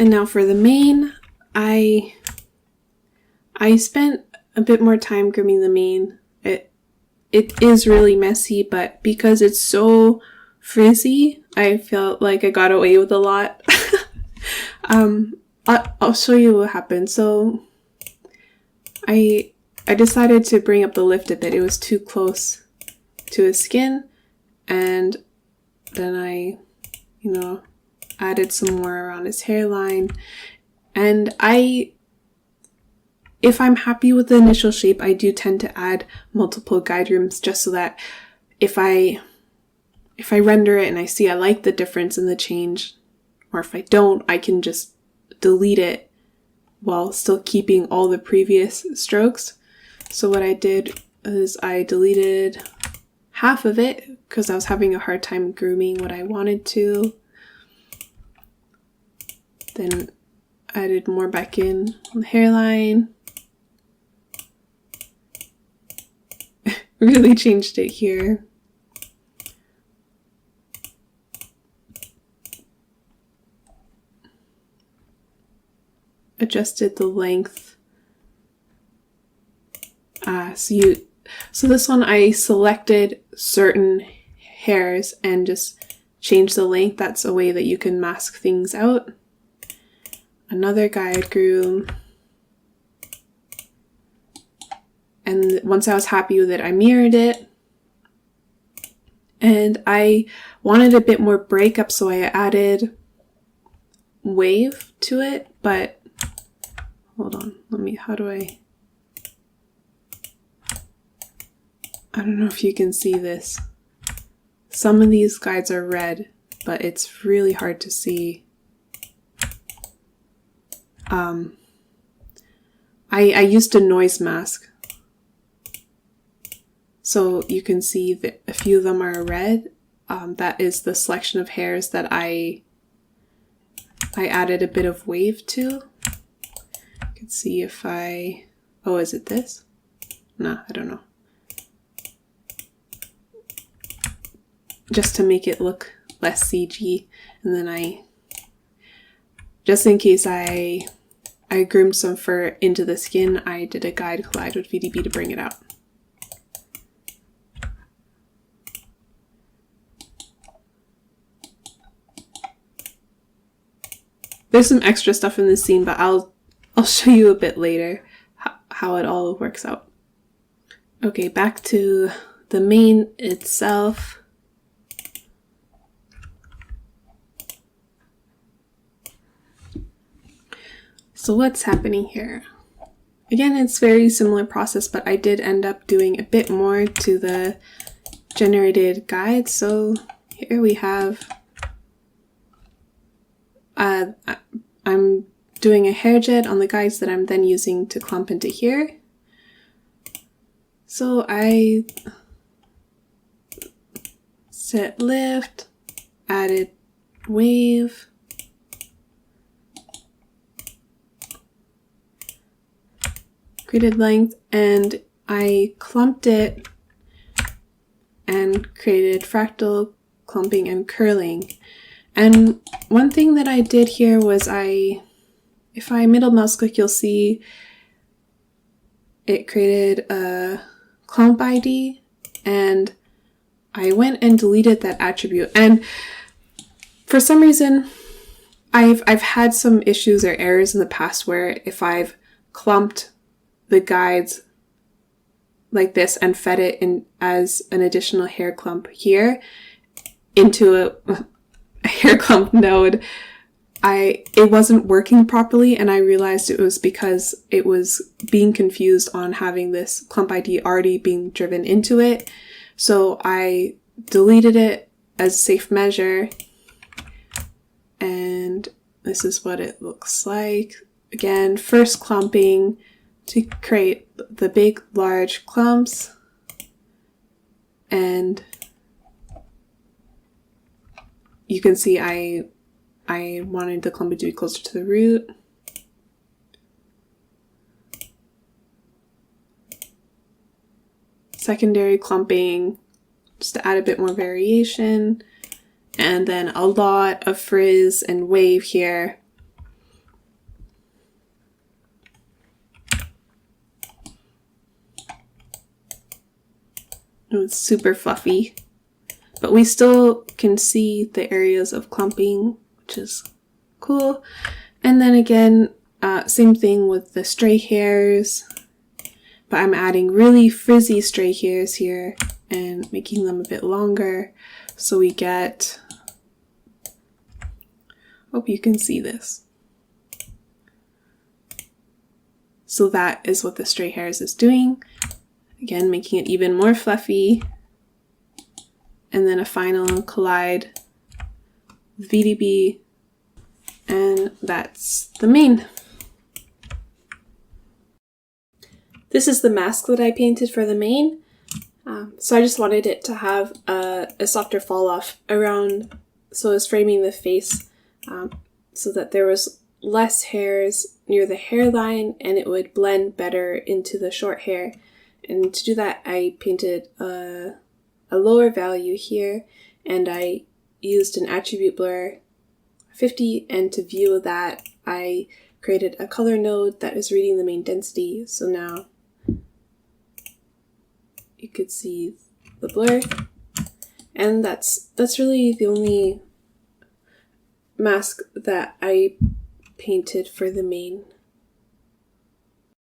And now for the mane, I spent a bit more time grooming the mane. It is really messy, but because it's so frizzy, I felt like I got away with a lot. I'll show you what happened. So I decided to bring up the lift a bit. It was too close to his skin, and then I, added some more around his hairline. And if I'm happy with the initial shape, I do tend to add multiple guide rooms just so that if I render it and I see I like the difference in the change, or if I don't, I can just delete it while still keeping all the previous strokes. So what I did is I deleted half of it because I was having a hard time grooming what I wanted to. Then added more back in on the hairline. Really changed it here. Adjusted the length. So this one I selected certain hairs and just changed the length. That's a way that you can mask things out. Another guide groom. And once I was happy with it, I mirrored it. And I wanted a bit more breakup, so I added wave to it, but hold on, I don't know if you can see this. Some of these guides are red, but it's really hard to see. I used a noise mask, so you can see that a few of them are red. That is the selection of hairs that I added a bit of wave to. You can see if oh, is it this? No, I don't know. Just to make it look less CG, and then just in case I groomed some fur into the skin, I did a guide collide with VDB to bring it out. There's some extra stuff in this scene, but I'll show you a bit later how it all works out. Okay, back to the mane itself. So what's happening here? Again, it's very similar process, but I did end up doing a bit more to the generated guide. So here we have, I'm doing a hair jet on the guides that I'm then using to clump into here. So I set lift, added wave, created length, and I clumped it and created fractal clumping and curling. And one thing that I did here was if I middle mouse click, you'll see it created a clump ID, and I went and deleted that attribute. And for some reason, I've had some issues or errors in the past where if I've clumped the guides like this and fed it in as an additional hair clump here into a hair clump node, it wasn't working properly, and I realized it was because it was being confused on having this clump ID already being driven into it. So I deleted it as safe measure, and this is what it looks like. Again, first clumping to create the big, large clumps, and you can see I wanted the clump to be closer to the root. Secondary clumping, just to add a bit more variation, and then a lot of frizz and wave here. It was super fluffy. But we still can see the areas of clumping, which is cool. And then again, same thing with the stray hairs. But I'm adding really frizzy stray hairs here and making them a bit longer. So we get, hope you can see this. So that is what the stray hairs is doing. Again, making it even more fluffy. And then a final collide VDB, and that's the mane. This is the mask that I painted for the mane. So I just wanted it to have a softer fall off around, so it's framing the face so that there was less hairs near the hairline and it would blend better into the short hair. And to do that, I painted a lower value here, and I used an attribute blur 50, and to view that I created a color node that is reading the mane density. So now you could see the blur, and that's really the only mask that I painted for the mane.